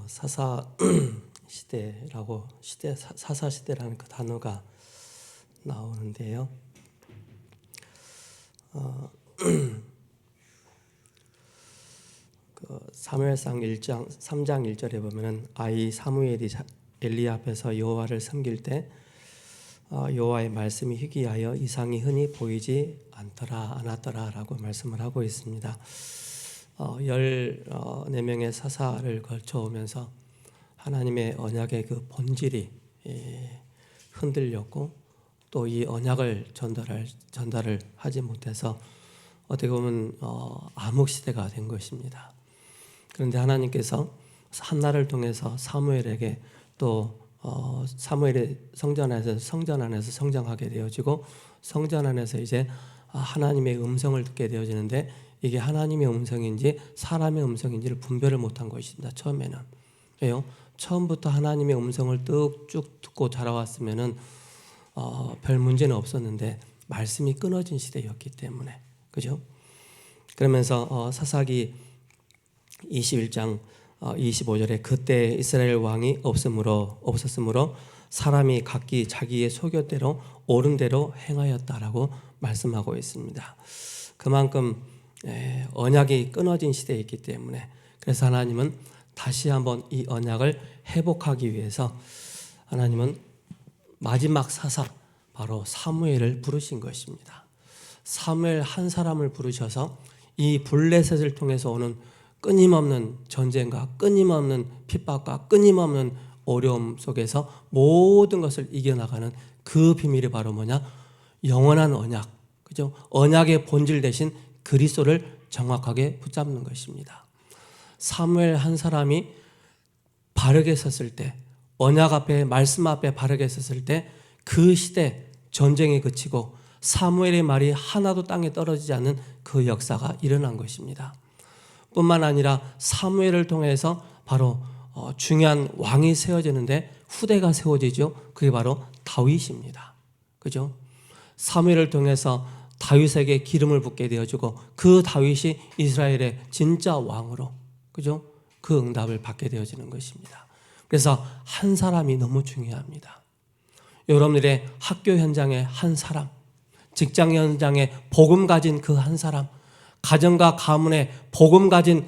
사사 시대라고 사사 시대라는 그 단어가 나오는데요. 그 사무엘상 1장 3장 1절에 보면은 아이 사무엘이 엘리 앞에서 여호와를 섬길 때 여호와의 말씀이 희귀하여 이상이 흔히 보이지 않았더라라고 말씀을 하고 있습니다. 14명의 사사를 거쳐오면서 하나님의 언약의 그 본질이 흔들렸고 또 이 언약을 전달을 하지 못해서 어떻게 보면 암흑시대가 된 것입니다. 그런데 하나님께서 한나를 통해서 사무엘에게 또 사무엘이 성전 안에서 성장하게 되어지고 성전 안에서 이제 하나님의 음성을 듣게 되어지는데 이게 하나님의 음성인지 사람의 음성인지를 분별을 못한 것입니다. 처음에는. 왜요? 처음부터 하나님의 음성을 쭉 듣고 자라왔으면은 별 문제는 없었는데 말씀이 끊어진 시대였기 때문에, 그죠? 그러면서 사사기 21장 25절에 그때 이스라엘 왕이 없었으므로 사람이 각기 자기의 소견대로 옳은 대로 행하였다라고 말씀하고 있습니다. 그만큼 언약이 끊어진 시대였기 때문에 그래서 하나님은 다시 한번 이 언약을 회복하기 위해서 하나님은 마지막 사사 바로 사무엘을 부르신 것입니다. 사무엘 한 사람을 부르셔서 이 블레셋을 통해서 오는 끊임없는 전쟁과 끊임없는 핍박과 끊임없는 어려움 속에서 모든 것을 이겨나가는 그 비밀이 바로 뭐냐? 영원한 언약, 그죠? 언약의 본질 대신 그리스도를 정확하게 붙잡는 것입니다. 사무엘 한 사람이 바르게 섰을 때, 언약 앞에 말씀 앞에 바르게 섰을 때 그 시대 전쟁이 그치고 사무엘의 말이 하나도 땅에 떨어지지 않는 그 역사가 일어난 것입니다. 뿐만 아니라 사무엘을 통해서 바로 중요한 왕이 세워지는데 후대가 세워지죠. 그게 바로 다윗입니다. 그죠? 사무엘을 통해서 다윗에게 기름을 붓게 되어지고 그 다윗이 이스라엘의 진짜 왕으로, 그죠? 그 응답을 받게 되어지는 것입니다. 그래서 한 사람이 너무 중요합니다. 여러분들의 학교 현장의 한 사람, 직장 현장에 복음 가진 그 한 사람, 가정과 가문에 복음 가진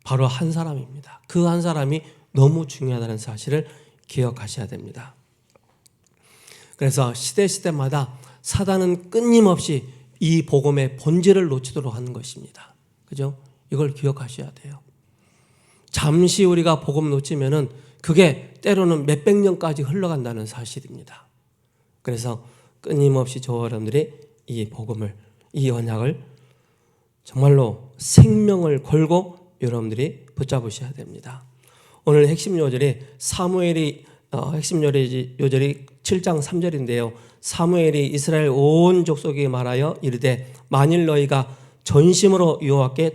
바로 한 사람입니다. 그 한 사람이 너무 중요하다는 사실을 기억하셔야 됩니다. 그래서 시대마다 사단은 끊임없이 이 복음의 본질을 놓치도록 하는 것입니다. 그죠? 이걸 기억하셔야 돼요. 잠시 우리가 복음 놓치면은 그게 때로는 몇백 년까지 흘러간다는 사실입니다. 그래서 끊임없이 저와 여러분들이 이 복음을, 이 언약을 정말로 생명을 걸고 여러분들이 붙잡으셔야 됩니다. 오늘 핵심 요절이 핵심 요절이 7장 3절인데요. 사무엘이 이스라엘 온 족속에게 말하여 이르되 만일 너희가 전심으로 여호와께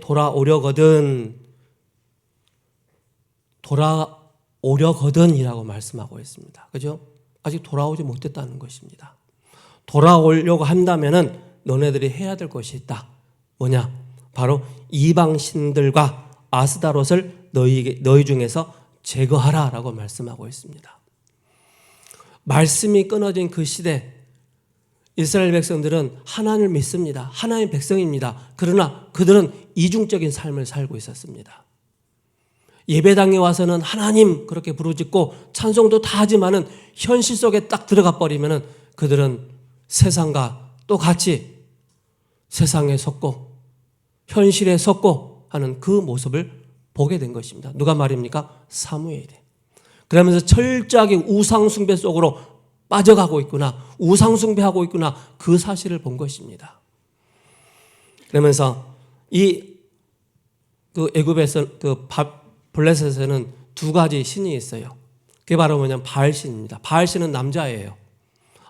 돌아오려거든이라고 말씀하고 있습니다. 그죠? 아직 돌아오지 못했다는 것입니다. 돌아오려고 한다면은 너네들이 해야 될 것이 있다. 뭐냐? 바로 이방 신들과 아스다롯을 너희 중에서 제거하라라고 말씀하고 있습니다. 말씀이 끊어진 그 시대 이스라엘 백성들은 하나님을 믿습니다. 하나님의 백성입니다. 그러나 그들은 이중적인 삶을 살고 있었습니다. 예배당에 와서는 하나님 그렇게 부르짖고 찬송도 다 하지만은 현실 속에 딱 들어가 버리면은 그들은 세상과 또 같이 세상에 속고 현실에 속고 하는 그 모습을 보게 된 것입니다. 누가 말입니까? 사무엘이. 그러면서 철저하게 우상숭배 속으로 빠져가고 있구나, 우상숭배하고 있구나, 그 사실을 본 것입니다. 그러면서 애굽에서 블레셋에는 두 가지 신이 있어요. 그게 바로 뭐냐면 바알신입니다. 바알신은 남자예요.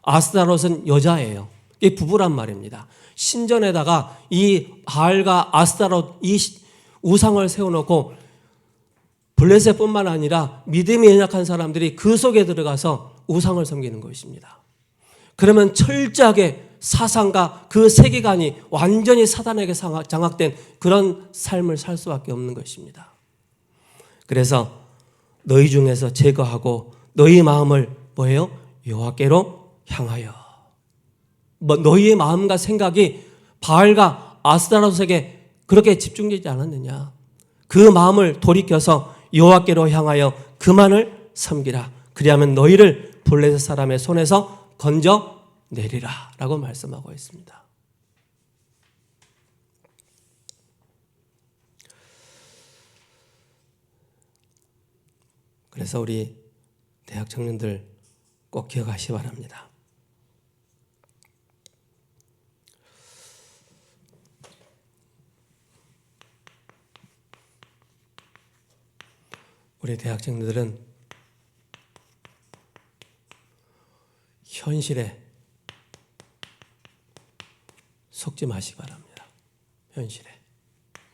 아스타롯은 여자예요. 이게 부부란 말입니다. 신전에다가 이 바알과 아스타롯 이 우상을 세워놓고 블레셋뿐만 아니라 믿음이 연약한 사람들이 그 속에 들어가서 우상을 섬기는 것입니다. 그러면 철저하게 사상과 그 세계관이 완전히 사단에게 장악된 그런 삶을 살 수밖에 없는 것입니다. 그래서 너희 중에서 제거하고 너희 마음을 뭐예요? 여호와께로 향하여. 너희의 마음과 생각이 바알과 아스타로스에게 그렇게 집중되지 않았느냐? 그 마음을 돌이켜서 여호와께로 향하여 그만을 섬기라. 그리하면 너희를 블레셋 사람의 손에서 건져 내리라 라고 말씀하고 있습니다. 그래서 우리 대학 청년들 꼭 기억하시기 바랍니다. 우리 대학 청년들은 현실에 속지 마시기 바랍니다. 현실에.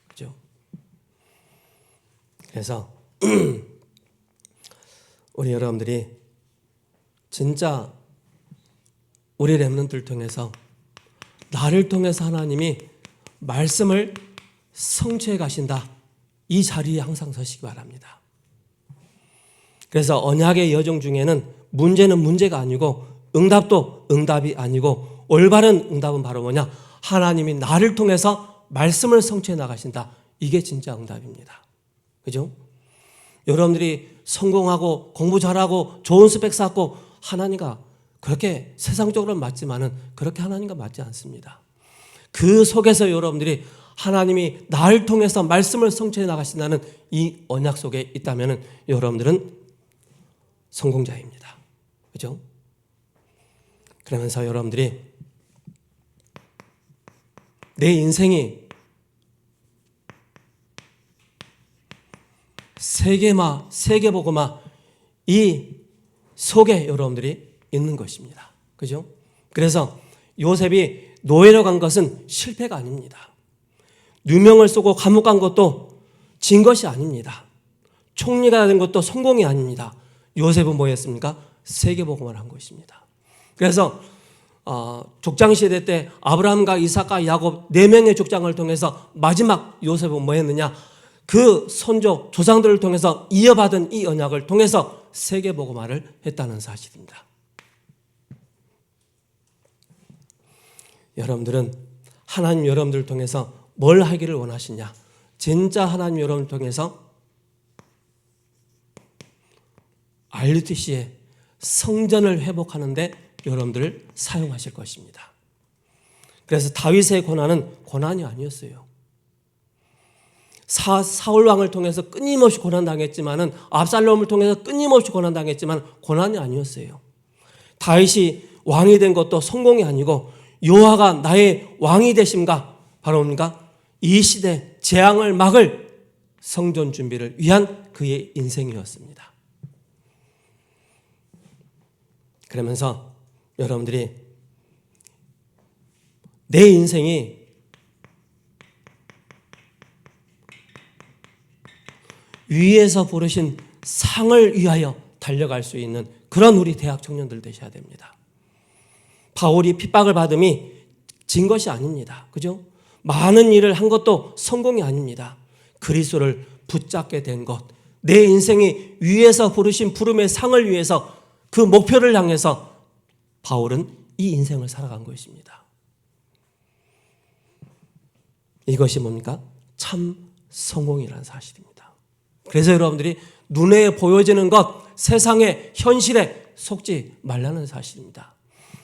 그죠? 그래서 우리 여러분들이 진짜 우리 렘넌트를 통해서 나를 통해서 하나님이 말씀을 성취해 가신다. 이 자리에 항상 서시기 바랍니다. 그래서 언약의 여정 중에는 문제는 문제가 아니고 응답도 응답이 아니고 올바른 응답은 바로 뭐냐? 하나님이 나를 통해서 말씀을 성취해 나가신다. 이게 진짜 응답입니다. 그죠? 여러분들이 성공하고 공부 잘하고 좋은 스펙 쌓고 하나님과 그렇게 세상적으로는 맞지만은 그렇게 하나님과 맞지 않습니다. 그 속에서 여러분들이 하나님이 나를 통해서 말씀을 성취해 나가신다는 이 언약 속에 있다면은 여러분들은 성공자입니다. 그죠? 그러면서 여러분들이 내 인생이 세계복음화 이 속에 여러분들이 있는 것입니다. 그죠? 그래서 요셉이 노예로 간 것은 실패가 아닙니다. 누명을 쓰고 감옥 간 것도 진 것이 아닙니다. 총리가 된 것도 성공이 아닙니다. 요셉은 뭐였습니까? 세계복음을 한 것입니다. 그래서 족장시대 때 아브라함과 이삭과 야곱 4명의 족장을 통해서 마지막 요셉은 뭐였느냐? 그 선조 조상들을 통해서 이어받은 이 언약을 통해서 세계복음화를 했다는 사실입니다. 여러분들은 하나님 여러분들을 통해서 뭘 하기를 원하시냐? 진짜 하나님 여러분을 통해서 RUTC의 성전을 회복하는데 여러분들을 사용하실 것입니다. 그래서 다윗의 고난은 고난이 아니었어요. 사울 왕을 통해서 끊임없이 고난당했지만은 압살롬을 통해서 끊임없이 고난당했지만 고난이 아니었어요. 다윗이 왕이 된 것도 성공이 아니고 여호와가 나의 왕이 되심과 바로 뭡니까? 이 시대 재앙을 막을 성전 준비를 위한 그의 인생이었습니다. 그러면서 여러분들이 내 인생이 위에서 부르신 상을 위하여 달려갈 수 있는 그런 우리 대학 청년들 되셔야 됩니다. 바울이 핍박을 받음이 진 것이 아닙니다. 그죠? 많은 일을 한 것도 성공이 아닙니다. 그리스도를 붙잡게 된 것, 내 인생이 위에서 부르신 부름의 상을 위해서 그 목표를 향해서 바울은 이 인생을 살아간 것입니다. 이것이 뭡니까? 참 성공이라는 사실입니다. 그래서 여러분들이 눈에 보여지는 것, 세상의 현실에 속지 말라는 사실입니다.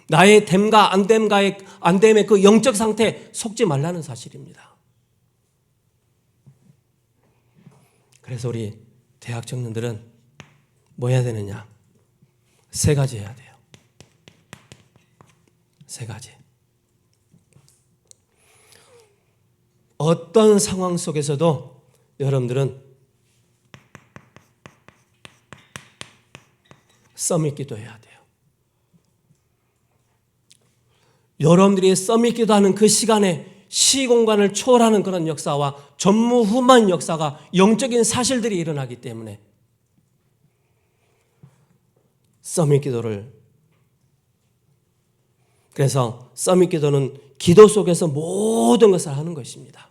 나의 됨과 안 됨의 그 영적 상태에 속지 말라는 사실입니다. 그래서 우리 대학 청년들은 뭐 해야 되느냐? 3가지 해야 돼요. 3가지. 어떤 상황 속에서도 여러분들은 서밋 기도해야 돼요. 여러분들이 서밋 기도하는 그 시간에 시공간을 초월하는 그런 역사와 전무후무한 역사가 영적인 사실들이 일어나기 때문에 서밋 기도를, 그래서 서밋 기도는 기도 속에서 모든 것을 하는 것입니다.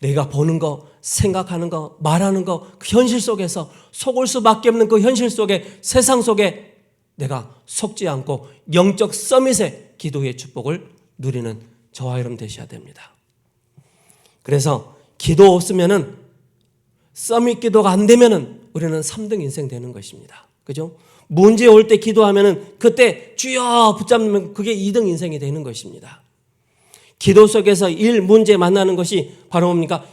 내가 보는 거, 생각하는 거, 말하는 거, 그 현실 속에서 속을 수밖에 없는 그 현실 속에, 세상 속에 내가 속지 않고 영적 서밋의 기도의 축복을 누리는 저와 여러분 되셔야 됩니다. 그래서 기도 없으면은, 서밋 기도가 안 되면은 우리는 3등 인생 되는 것입니다. 그죠? 문제 올 때 기도하면은 그때 주여 붙잡으면 그게 2등 인생이 되는 것입니다. 기도 속에서 문제 만나는 것이 바로 뭡니까?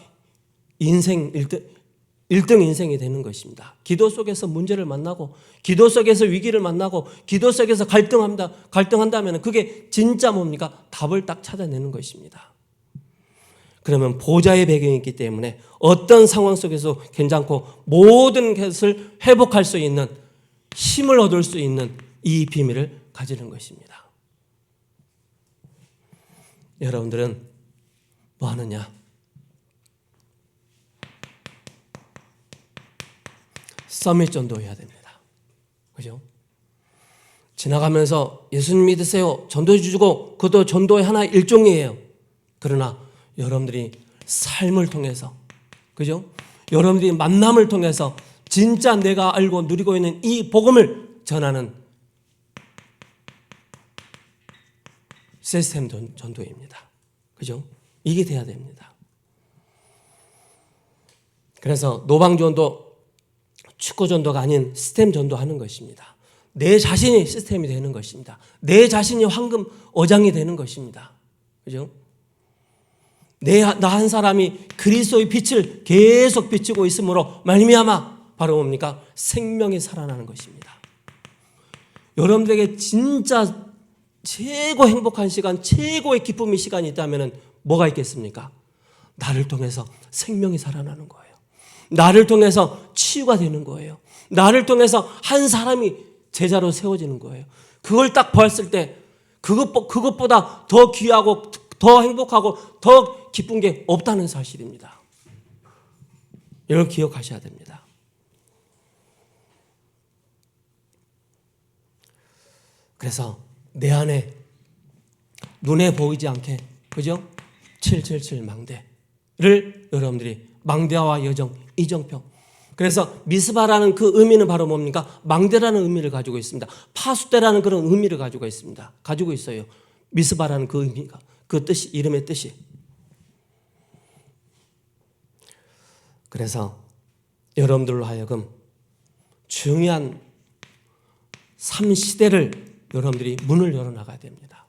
인생 1등 인생이 되는 것입니다. 기도 속에서 문제를 만나고, 기도 속에서 위기를 만나고, 기도 속에서 갈등한다면 그게 진짜 뭡니까? 답을 딱 찾아내는 것입니다. 그러면 보좌의 배경이 있기 때문에 어떤 상황 속에서 괜찮고 모든 것을 회복할 수 있는, 힘을 얻을 수 있는 이 비밀을 가지는 것입니다. 여러분들은 뭐 하느냐? 서밋 전도해야 됩니다. 그죠? 지나가면서 예수님 믿으세요, 전도해 주고, 그것도 전도의 하나 일종이에요. 그러나 여러분들이 삶을 통해서, 그죠? 여러분들이 만남을 통해서 진짜 내가 알고 누리고 있는 이 복음을 전하는 시스템 전도입니다. 그죠? 이게 돼야 됩니다. 그래서 노방 전도, 축구 전도가 아닌 시스템 전도하는 것입니다. 내 자신이 시스템이 되는 것입니다. 내 자신이 황금 어장이 되는 것입니다. 그죠? 나 한 사람이 그리스도의 빛을 계속 비추고 있으므로 말미암아 바로 뭡니까? 생명이 살아나는 것입니다. 여러분들에게 진짜 최고 행복한 시간, 최고의 기쁨의 시간이 있다면 뭐가 있겠습니까? 나를 통해서 생명이 살아나는 거예요. 나를 통해서 치유가 되는 거예요. 나를 통해서 한 사람이 제자로 세워지는 거예요. 그걸 딱 보았을 때 그것보다 더 귀하고 더 행복하고 더 기쁜 게 없다는 사실입니다. 이걸 기억하셔야 됩니다. 그래서 내 안에 눈에 보이지 않게, 그죠? 777 망대를 여러분들이, 망대와 여정, 이정표. 그래서 미스바라는 그 의미는 바로 뭡니까? 망대라는 의미를 가지고 있습니다. 파수대라는 그런 의미를 가지고 있습니다. 가지고 있어요. 미스바라는 그 의미가, 그 뜻이, 이름의 뜻이. 그래서 여러분들로 하여금 중요한 3시대를 여러분들이 문을 열어나가야 됩니다.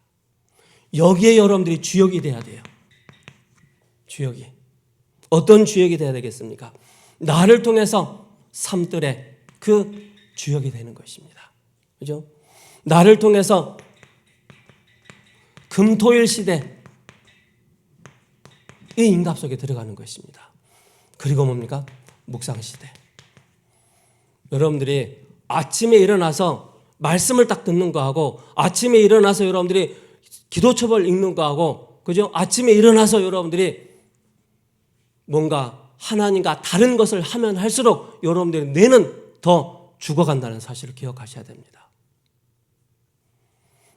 여기에 여러분들이 주역이 돼야 돼요. 주역이. 어떤 주역이 돼야 되겠습니까? 나를 통해서 삶들의 그 주역이 되는 것입니다. 그죠? 나를 통해서 금토일 시대 이 인갑 속에 들어가는 것입니다. 그리고 뭡니까? 묵상 시대. 여러분들이 아침에 일어나서 말씀을 딱 듣는 거하고, 아침에 일어나서 여러분들이 기도첩을 읽는 거하고, 그죠? 아침에 일어나서 여러분들이 뭔가 하나님과 다른 것을 하면 할수록 여러분들의 뇌는 더 죽어간다는 사실을 기억하셔야 됩니다.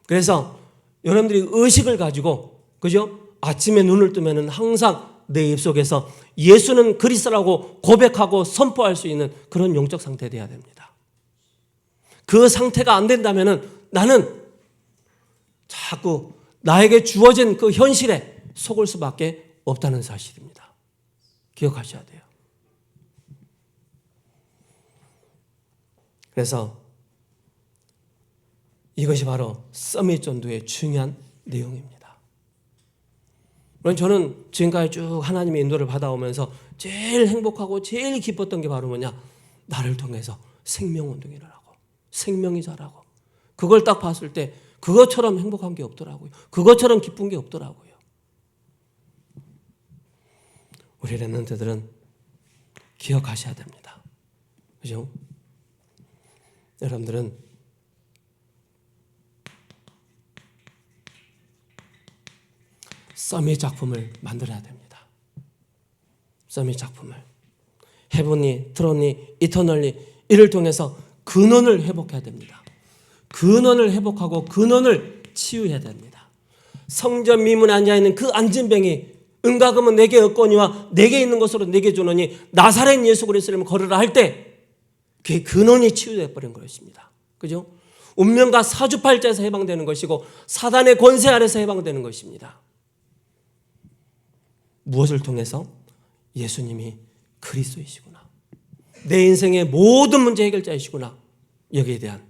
그래서 여러분들이 의식을 가지고, 그죠? 아침에 눈을 뜨면은 항상 내 입속에서 예수는 그리스도라고 고백하고 선포할 수 있는 그런 영적 상태 되어야 됩니다. 그 상태가 안 된다면은 나는 자꾸 나에게 주어진 그 현실에 속을 수밖에 없다는 사실입니다. 기억하셔야 돼요. 그래서 이것이 바로 서밋 전도의 중요한 내용입니다. 물론 저는 지금까지 쭉 하나님의 인도를 받아오면서 제일 행복하고 제일 기뻤던 게 바로 뭐냐? 나를 통해서 생명운동이 일어나고 생명이 자라고, 그걸 딱 봤을 때 그것처럼 행복한 게 없더라고요. 그것처럼 기쁜 게 없더라고요. 우리 렘넌트들은 기억하셔야 됩니다. 그죠? 여러분들은 서밋 작품을 만들어야 됩니다. 서밋 작품을. 헤븐리, 트론리, 이터널리, 이를 통해서 근원을 회복해야 됩니다. 근원을 회복하고 근원을 치유해야 됩니다. 성전 미문에 앉아있는 그 안진뱅이 은과 금은 내게 없거니와 내게 있는 것으로 내게 주노니 나사렛 예수 그리스도를 걸으라 할 때 그의 근원이 치유되어 버린 것입니다. 그죠? 운명과 사주팔자에서 해방되는 것이고 사단의 권세 아래서 해방되는 것입니다. 무엇을 통해서? 예수님이 그리스도이시구나, 내 인생의 모든 문제 해결자이시구나, 여기에 대한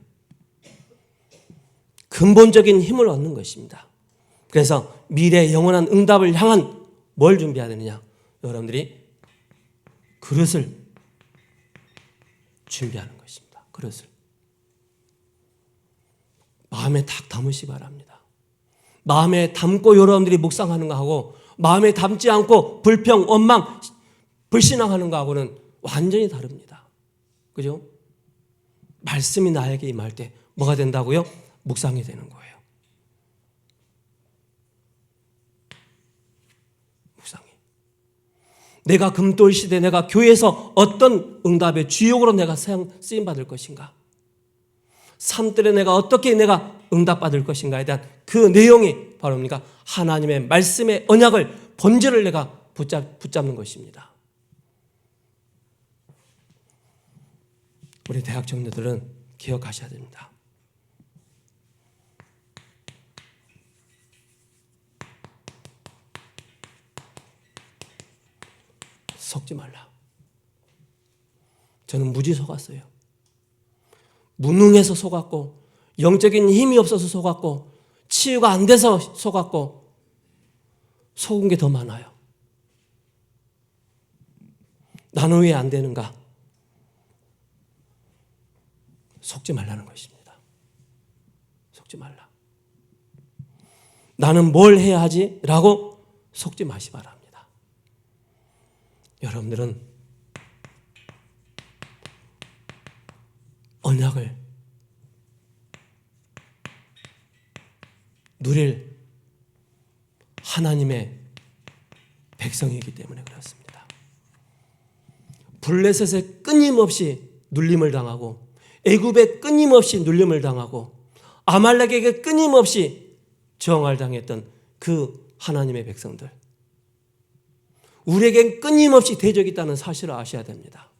근본적인 힘을 얻는 것입니다. 그래서 미래의 영원한 응답을 향한 뭘 준비해야 되느냐? 여러분들이 그릇을 준비하는 것입니다. 그릇을 마음에 딱 담으시기 바랍니다. 마음에 담고 여러분들이 묵상하는 거하고 마음에 담지 않고 불평, 원망, 불신앙하는 거하고는 완전히 다릅니다. 그죠? 말씀이 나에게 임할 때 뭐가 된다고요? 묵상이 되는 거예요. 묵상이. 내가 금돌 시대, 내가 교회에서 어떤 응답의 주역으로 내가 쓰임 받을 것인가? 삶들에 내가 어떻게 내가 응답받을 것인가에 대한 그 내용이 바로 뭡니까? 하나님의 말씀의 언약을, 본질을 내가 붙잡는 것입니다. 우리 대학 청년들은 기억하셔야 됩니다. 속지 말라. 저는 무지 속았어요. 무능해서 속았고, 영적인 힘이 없어서 속았고, 치유가 안 돼서 속았고, 속은 게 더 많아요. 나는 왜 안 되는가? 속지 말라는 것입니다. 속지 말라. 나는 뭘 해야 하지? 라고 속지 마시 바랍니다. 여러분들은 언약을 누릴 하나님의 백성이기 때문에 그렇습니다. 블레셋에 끊임없이 눌림을 당하고, 애굽에 끊임없이 눌림을 당하고, 아말렉에게 끊임없이 저항을 당했던 그 하나님의 백성들, 우리에겐 끊임없이 대적이 있다는 사실을 아셔야 됩니다.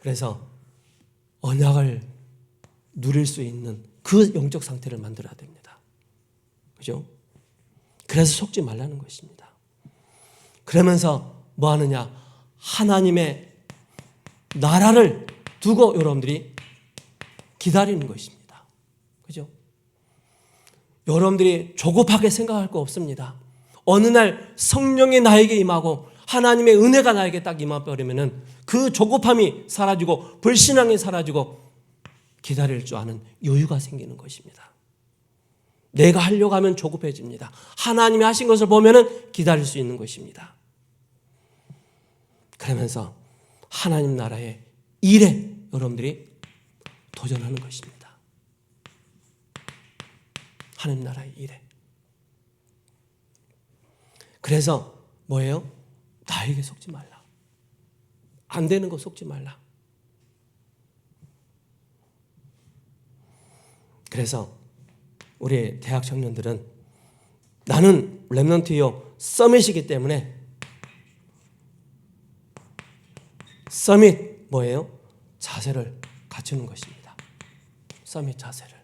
그래서 언약을 누릴 수 있는 그 영적 상태를 만들어야 됩니다. 그죠? 그래서 속지 말라는 것입니다. 그러면서 뭐 하느냐? 하나님의 나라를 두고 여러분들이 기다리는 것입니다. 그죠? 여러분들이 조급하게 생각할 거 없습니다. 어느 날 성령이 나에게 임하고 하나님의 은혜가 나에게 딱 임해버리면은 그 조급함이 사라지고 불신앙이 사라지고 기다릴 줄 아는 여유가 생기는 것입니다. 내가 하려고 하면 조급해집니다. 하나님이 하신 것을 보면은 기다릴 수 있는 것입니다. 그러면서 하나님 나라의 일에 여러분들이 도전하는 것입니다. 하나님 나라의 일에. 그래서 뭐예요? 나에게 속지 말라. 안 되는 거 속지 말라. 그래서 우리 대학 청년들은 나는 렘넌트요 서밋이기 때문에, 서밋 뭐예요? 자세를 갖추는 것입니다. 서밋 자세를.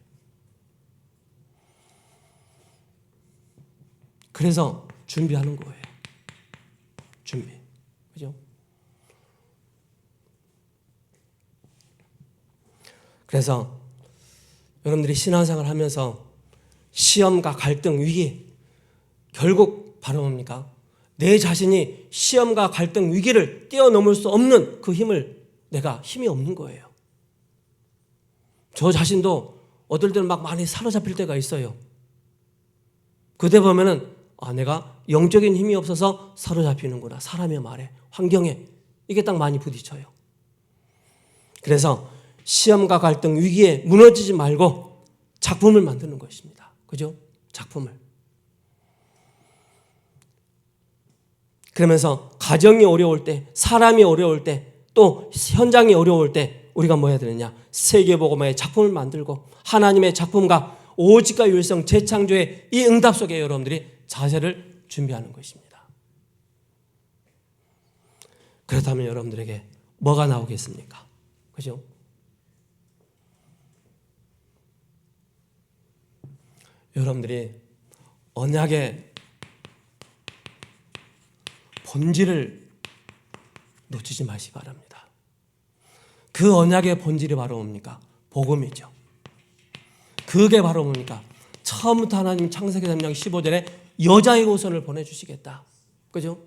그래서 준비하는 거예요. 준비. 그죠? 그래서 여러분들이 신앙생활을 하면서 시험과 갈등, 위기, 결국 바로 뭡니까? 내 자신이 시험과 갈등, 위기를 뛰어넘을 수 없는 그 힘을, 내가 힘이 없는 거예요. 저 자신도 어떨 때는 막 많이 사로잡힐 때가 있어요. 그때 보면은 내가 영적인 힘이 없어서 사로잡히는구나. 사람의 말에, 환경에 이게 딱 많이 부딪혀요. 그래서 시험과 갈등, 위기에 무너지지 말고 작품을 만드는 것입니다. 그죠? 작품을. 그러면서 가정이 어려울 때, 사람이 어려울 때, 또 현장이 어려울 때 우리가 뭐 해야 되느냐? 세계복음화의 작품을 만들고 하나님의 작품과 오직과 율성, 재창조의 이 응답 속에 여러분들이 자세를 준비하는 것입니다. 그렇다면 여러분들에게 뭐가 나오겠습니까? 그죠? 여러분들이 언약의 본질을 놓치지 마시기 바랍니다. 그 언약의 본질이 바로 뭡니까? 복음이죠. 그게 바로 뭡니까? 처음부터 하나님 창세기 3장 15절에 여자의 후손을 보내주시겠다. 그죠?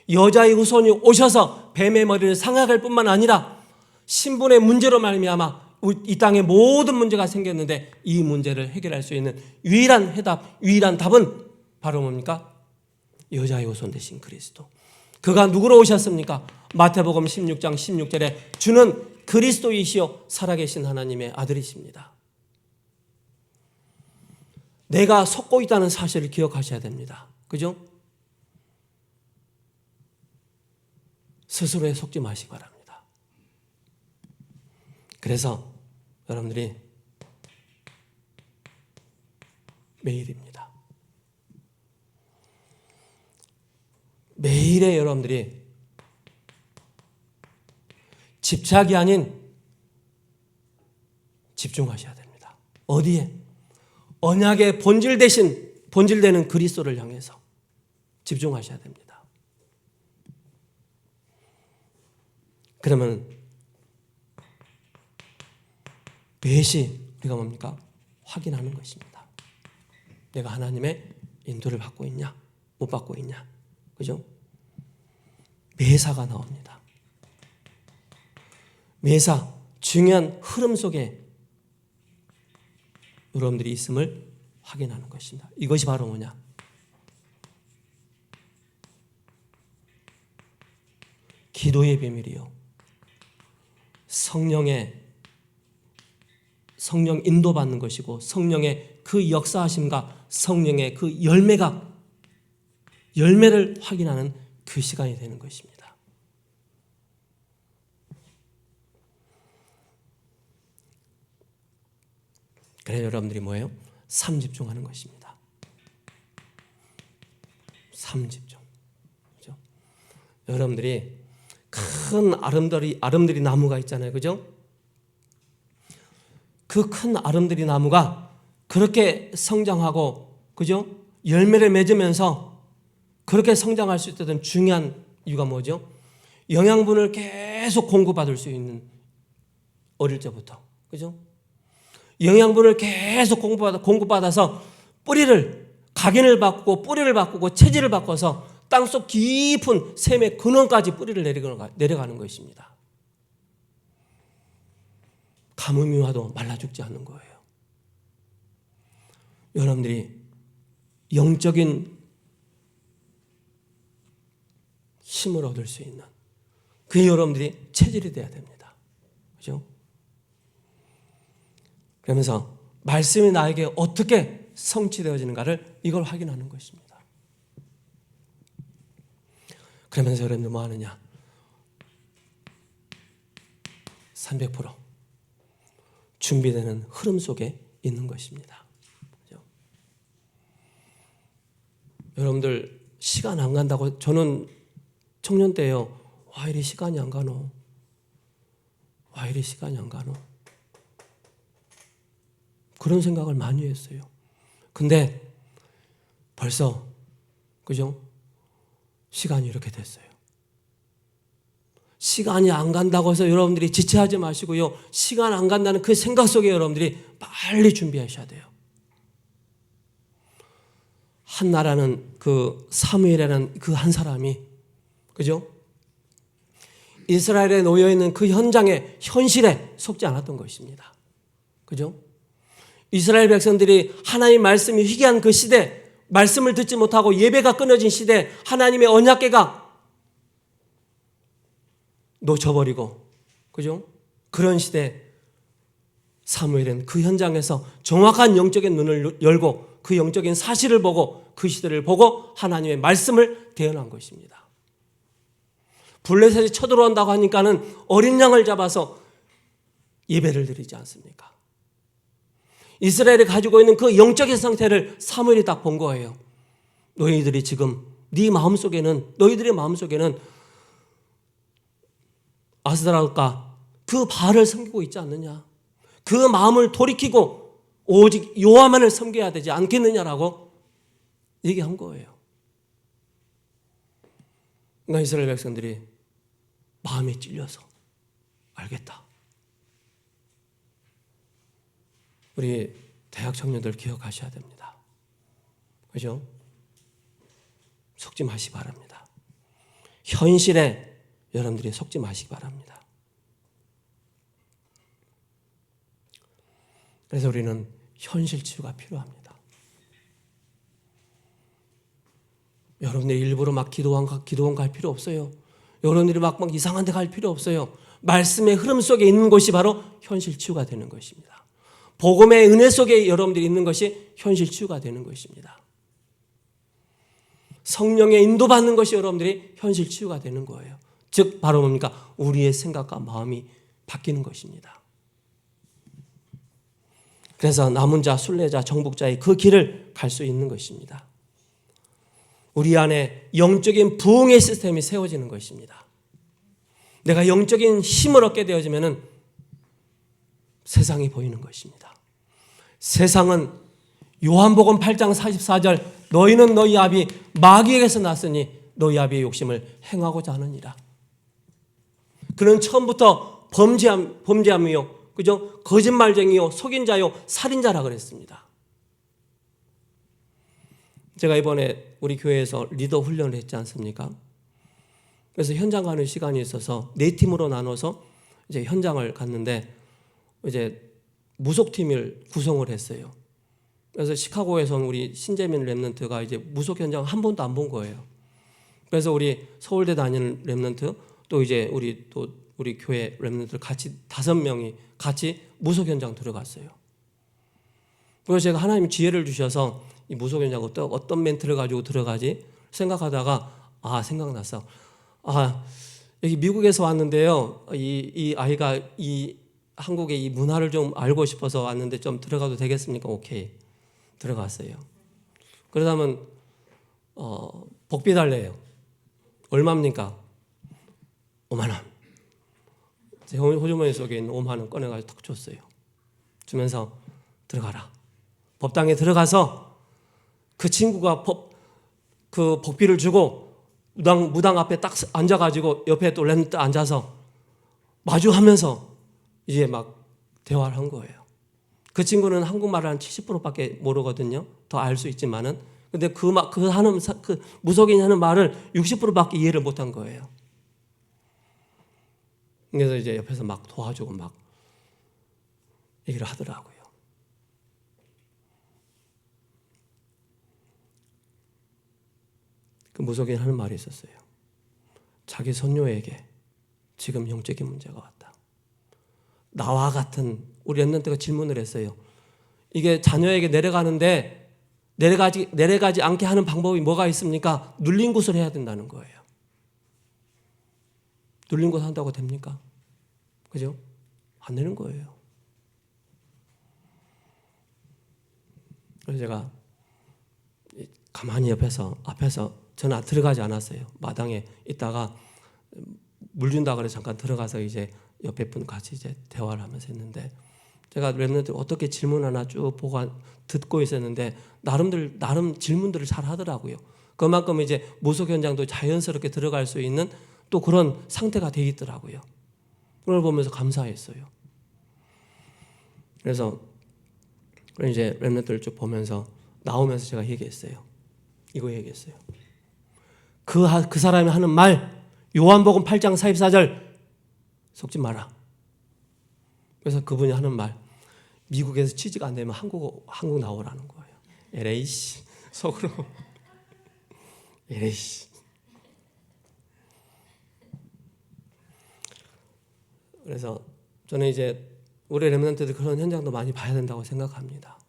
여자의 후손이 오셔서 뱀의 머리를 상하게 뿐만 아니라 신분의 문제로 말미암아 이 땅에 모든 문제가 생겼는데 이 문제를 해결할 수 있는 유일한 해답, 유일한 답은 바로 뭡니까? 여자의 후손 되신 그리스도. 그가 누구로 오셨습니까? 마태복음 16장 16절에 주는 그리스도이시요 살아계신 하나님의 아들이십니다. 내가 속고 있다는 사실을 기억하셔야 됩니다. 그죠? 스스로에 속지 마시기 바랍니다. 그래서 여러분들이 매일입니다. 매일에 여러분들이 집착이 아닌 집중하셔야 됩니다. 어디에? 언약의 본질 대신 본질되는 그리스도를 향해서 집중하셔야 됩니다. 그러면 매시 우리가 뭡니까? 확인하는 것입니다. 내가 하나님의 인도를 받고 있냐? 못 받고 있냐? 그죠? 매사가 나옵니다. 매사, 중요한 흐름 속에 여러분들이 있음을 확인하는 것입니다. 이것이 바로 뭐냐? 기도의 비밀이요. 성령 인도받는 것이고 성령의 그 역사하심과 성령의 그 열매를 확인하는 그 시간이 되는 것입니다. 그래서 여러분들이 뭐예요? 삶 집중하는 것입니다. 삶 집중. 그죠? 여러분들이 큰 아름드리 나무가 있잖아요. 그죠? 그 큰 아름드리 나무가 그렇게 성장하고, 그죠? 열매를 맺으면서 그렇게 성장할 수 있었던 중요한 이유가 뭐죠? 영양분을 계속 공급받을 수 있는, 어릴 때부터. 그죠? 영양분을 계속 공급받아서 각인을 바꾸고 뿌리를 바꾸고 체질을 바꿔서 땅속 깊은 샘의 근원까지 뿌리를 내려가는 것입니다. 가뭄이 와도 말라 죽지 않는 거예요. 여러분들이 영적인 힘을 얻을 수 있는 그 여러분들이 체질이 돼야 됩니다. 그죠? 그러면서 말씀이 나에게 어떻게 성취되어지는가를 이걸 확인하는 것입니다. 그러면서 여러분들 뭐 하느냐? 300% 준비되는 흐름 속에 있는 것입니다. 그렇죠? 여러분들 시간 안 간다고, 저는 청년 때요, 와 이리 시간이 안 가노? 와 이리 시간이 안 가노? 그런 생각을 많이 했어요. 근데 벌써, 그죠? 시간이 이렇게 됐어요. 시간이 안 간다고 해서 여러분들이 지체하지 마시고요. 시간 안 간다는 그 생각 속에 여러분들이 빨리 준비하셔야 돼요. 한나라는 그 사무엘이라는 그 한 사람이, 그죠? 이스라엘에 놓여있는 그 현실에 속지 않았던 것입니다. 그죠? 이스라엘 백성들이 하나님 말씀이 희귀한 그 시대, 말씀을 듣지 못하고 예배가 끊어진 시대, 하나님의 언약궤가 놓쳐버리고, 그죠? 그런 시대 사무엘은 그 현장에서 정확한 영적인 눈을 열고 그 영적인 사실을 보고 그 시대를 보고 하나님의 말씀을 대언한 것입니다. 블레셋이 쳐들어온다고 하니까는 어린 양을 잡아서 예배를 드리지 않습니까? 이스라엘이 가지고 있는 그 영적인 상태를 사무엘이 딱 본 거예요. 너희들이 지금 너희들의 마음속에는 아스다랄까 그 바알을 섬기고 있지 않느냐. 그 마음을 돌이키고 오직 여호와만을 섬겨야 되지 않겠느냐라고 얘기한 거예요. 그러니까 이스라엘 백성들이 마음에 찔려서 알겠다. 우리 대학 청년들 기억하셔야 됩니다. 그죠? 속지 마시기 바랍니다. 현실에 여러분들이 속지 마시기 바랍니다. 그래서 우리는 현실 치유가 필요합니다. 여러분들이 일부러 막 기도원 갈 필요 없어요. 여러분들이 막 이상한 데 갈 필요 없어요. 말씀의 흐름 속에 있는 것이 바로 현실 치유가 되는 것입니다. 복음의 은혜 속에 여러분들이 있는 것이 현실 치유가 되는 것입니다. 성령의 인도받는 것이 여러분들이 현실 치유가 되는 거예요. 즉 바로 뭡니까? 우리의 생각과 마음이 바뀌는 것입니다. 그래서 남은 자, 순례자, 정복자의 그 길을 갈 수 있는 것입니다. 우리 안에 영적인 부흥의 시스템이 세워지는 것입니다. 내가 영적인 힘을 얻게 되어지면 세상이 보이는 것입니다. 세상은 요한복음 8장 44절 너희는 너희 아비 마귀에게서 났으니 너희 아비의 욕심을 행하고자 하느니라. 그는 처음부터 범죄함이요, 그죠? 거짓말쟁이요, 속인자요, 살인자라 그랬습니다. 제가 이번에 우리 교회에서 리더 훈련을 했지 않습니까? 그래서 현장 가는 시간이 있어서 4팀으로 나눠서 이제 현장을 갔는데 이제 무속팀을 구성을 했어요. 그래서 시카고에서는 우리 신재민 랩런트가 이제 무속 현장 한 번도 안 본 거예요. 그래서 우리 서울대 다니는 랩런트 또 이제 우리 교회 랩런트들 같이 5명이 같이 무속 현장 들어갔어요. 그래서 제가 하나님 지혜를 주셔서 이 무속 현장 어떤 멘트를 가지고 들어가지 생각하다가 생각났어. 여기 미국에서 왔는데요. 이 아이가 이 한국의 이 문화를 좀 알고 싶어서 왔는데 좀 들어가도 되겠습니까? 오케이. 들어갔어요. 그러다면 복비 달래요. 얼마입니까? 5만 원. 제 호주머니 속에 있는 5만 원 꺼내가지고 탁 줬어요. 주면서 들어가라. 법당에 들어가서 그 친구가 그 복비를 주고 무당 앞에 딱 앉아가지고 옆에 또 랩런트 앉아서 마주하면서 이제 막 대화를 한 거예요. 그 친구는 한국말을 한 70%밖에 모르거든요. 더 알 수 있지만은. 근데 그 무속인이 하는 말을 60%밖에 이해를 못한 거예요. 그래서 이제 옆에서 막 도와주고 막 얘기를 하더라고요. 그 무속인 하는 말이 있었어요. 자기 손녀에게 지금 영적인 문제가 왔다. 나와 같은 우리 랩런트가 질문을 했어요. 이게 자녀에게 내려가는데 내려가지 않게 하는 방법이 뭐가 있습니까? 눌린 곳을 해야 된다는 거예요. 눌린 곳 한다고 됩니까? 그죠? 안 되는 거예요. 그래서 제가 가만히 앞에서 저는 들어가지 않았어요. 마당에 있다가 물 준다 그래서 잠깐 들어가서 이제 옆에 분 같이 이제 대화를 하면서 했는데 제가 랩런트 어떻게 질문하나 쭉 보고 듣고 있었는데 나름 질문들을 잘 하더라고요. 그만큼 이제 무속 현장도 자연스럽게 들어갈 수 있는 또 그런 상태가 돼 있더라고요. 그걸 보면서 감사했어요. 그래서 이제 랩런트를 쭉 보면서 나오면서 제가 얘기했어요. 이거 얘기했어요. 그 사람이 하는 말 요한복음 8장 44절 속지 마라. 그래서 그분이 하는 말 미국에서 취직 안 되면 한국 나오라는 거예요. 에레이씨 속으로 에레이씨. 그래서 저는 이제 우리 랩런트들 그런 현장도 많이 봐야 된다고 생각합니다.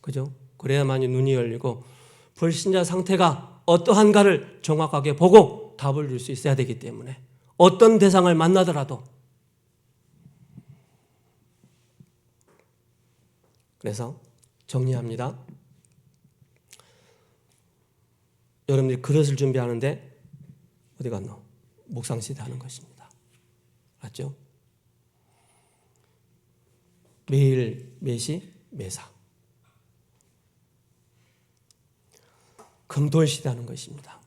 그죠? 그래야만이 눈이 열리고 불신자 상태가 어떠한가를 정확하게 보고 답을 줄 수 있어야 되기 때문에 어떤 대상을 만나더라도 그래서 정리합니다. 여러분들이 그릇을 준비하는데 어디 갔노? 묵상시대 하는 것입니다. 맞죠? 매일 매시 매사 금토일 시대 하는 것입니다.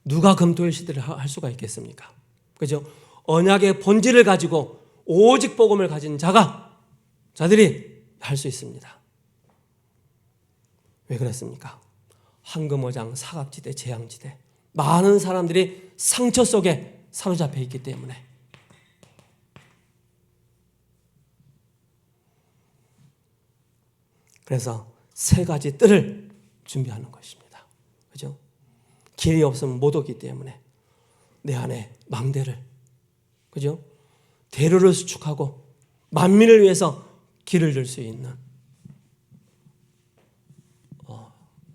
누가 금토일 시대를 할 수가 있겠습니까? 그죠? 언약의 본질을 가지고 오직 복음을 가진 자들이 할 수 있습니다. 왜 그렇습니까? 황금어장, 사각지대, 재앙지대, 많은 사람들이 상처 속에 사로잡혀 있기 때문에. 그래서 세 가지 뜰을 준비하는 것입니다. 그죠? 길이 없으면 못 오기 때문에 내 안에 망대를, 그죠? 대로를 수축하고 만민을 위해서 길을 들 수 있는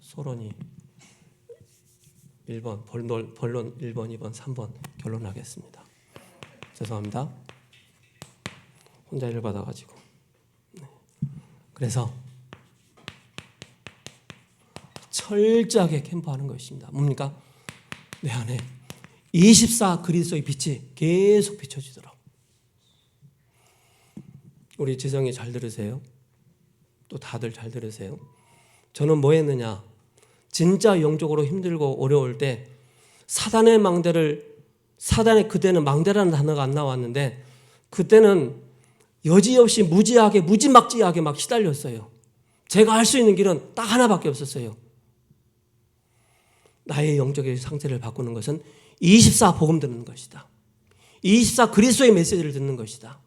소론이 1번, 본론 1번, 2번, 3번 결론하겠습니다. 죄송합니다. 혼자 일 받아가지고. 그래서 철저하게 캠프하는 것입니다. 뭡니까? 내 안에 24 그리스도의 빛이 계속 비춰지도록. 우리 지성이 잘 들으세요. 또 다들 잘 들으세요. 저는 뭐 했느냐? 진짜 영적으로 힘들고 어려울 때 사단의 그때는 망대라는 단어가 안 나왔는데 그때는 여지없이 무지막지하게 막 시달렸어요. 제가 할 수 있는 길은 딱 하나밖에 없었어요. 나의 영적인 상태를 바꾸는 것은 24 복음 듣는 것이다. 24 그리스도의 메시지를 듣는 것이다.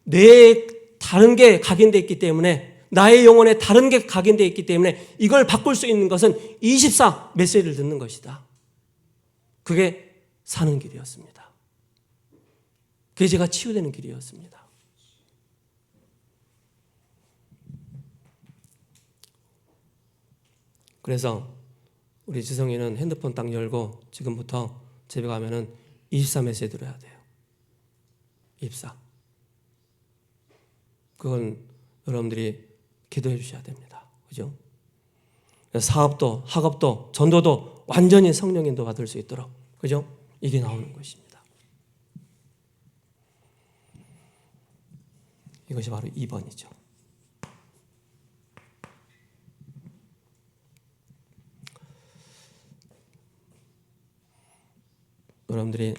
뇌에 다른 게 각인되어 있기 때문에, 나의 영혼에 다른 게 각인되어 있기 때문에 이걸 바꿀 수 있는 것은 24 메시지를 듣는 것이다. 그게 사는 길이었습니다. 그게 제가 치유되는 길이었습니다. 그래서 우리 지성이는 핸드폰 딱 열고 지금부터 집에 가면은 24 메시지 들어야 돼요. 24. 그건 여러분들이 기도해 주셔야 됩니다. 그죠? 사업도, 학업도, 전도도 완전히 성령 인도 받을 수 있도록. 그죠? 이게 나오는 것입니다. 이것이 바로 2번이죠. 여러분들이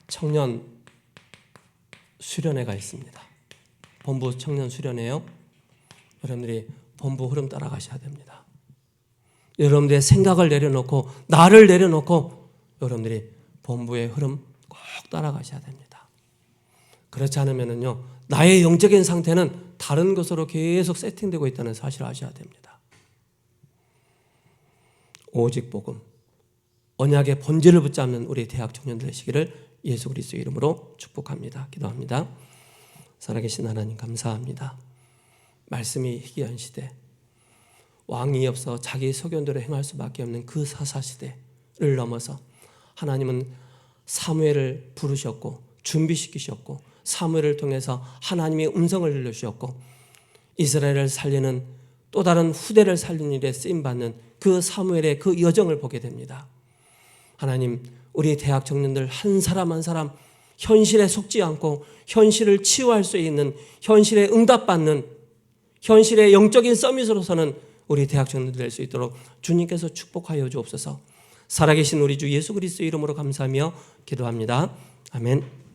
청년 수련회가 있습니다. 본부 청년 수련회요. 여러분들이 본부 흐름 따라가셔야 됩니다. 여러분들의 생각을 내려놓고 나를 내려놓고 여러분들이 본부의 흐름 꼭 따라가셔야 됩니다. 그렇지 않으면요 나의 영적인 상태는 다른 것으로 계속 세팅되고 있다는 사실을 아셔야 됩니다. 오직 복음, 언약의 본질을 붙잡는 우리 대학 청년들 되시기를 예수 그리스도의 이름으로 축복합니다. 기도합니다. 살아계신 하나님 감사합니다. 말씀이 희귀한 시대, 왕이 없어 자기 소견대로 행할 수밖에 없는 그 사사시대를 넘어서 하나님은 사무엘을 부르셨고 준비시키셨고 사무엘을 통해서 하나님의 음성을 들려주셨고 이스라엘을 살리는 또 다른 후대를 살리는 일에 쓰임받는 그 사무엘의 그 여정을 보게 됩니다. 하나님, 우리 대학 청년들 한 사람 한 사람 현실에 속지 않고 현실을 치유할 수 있는, 현실에 응답받는, 현실의 영적인 서밋으로서는 우리 대학 청년들 될 수 있도록 주님께서 축복하여 주옵소서. 살아계신 우리 주 예수 그리스도의 이름으로 감사하며 기도합니다. 아멘.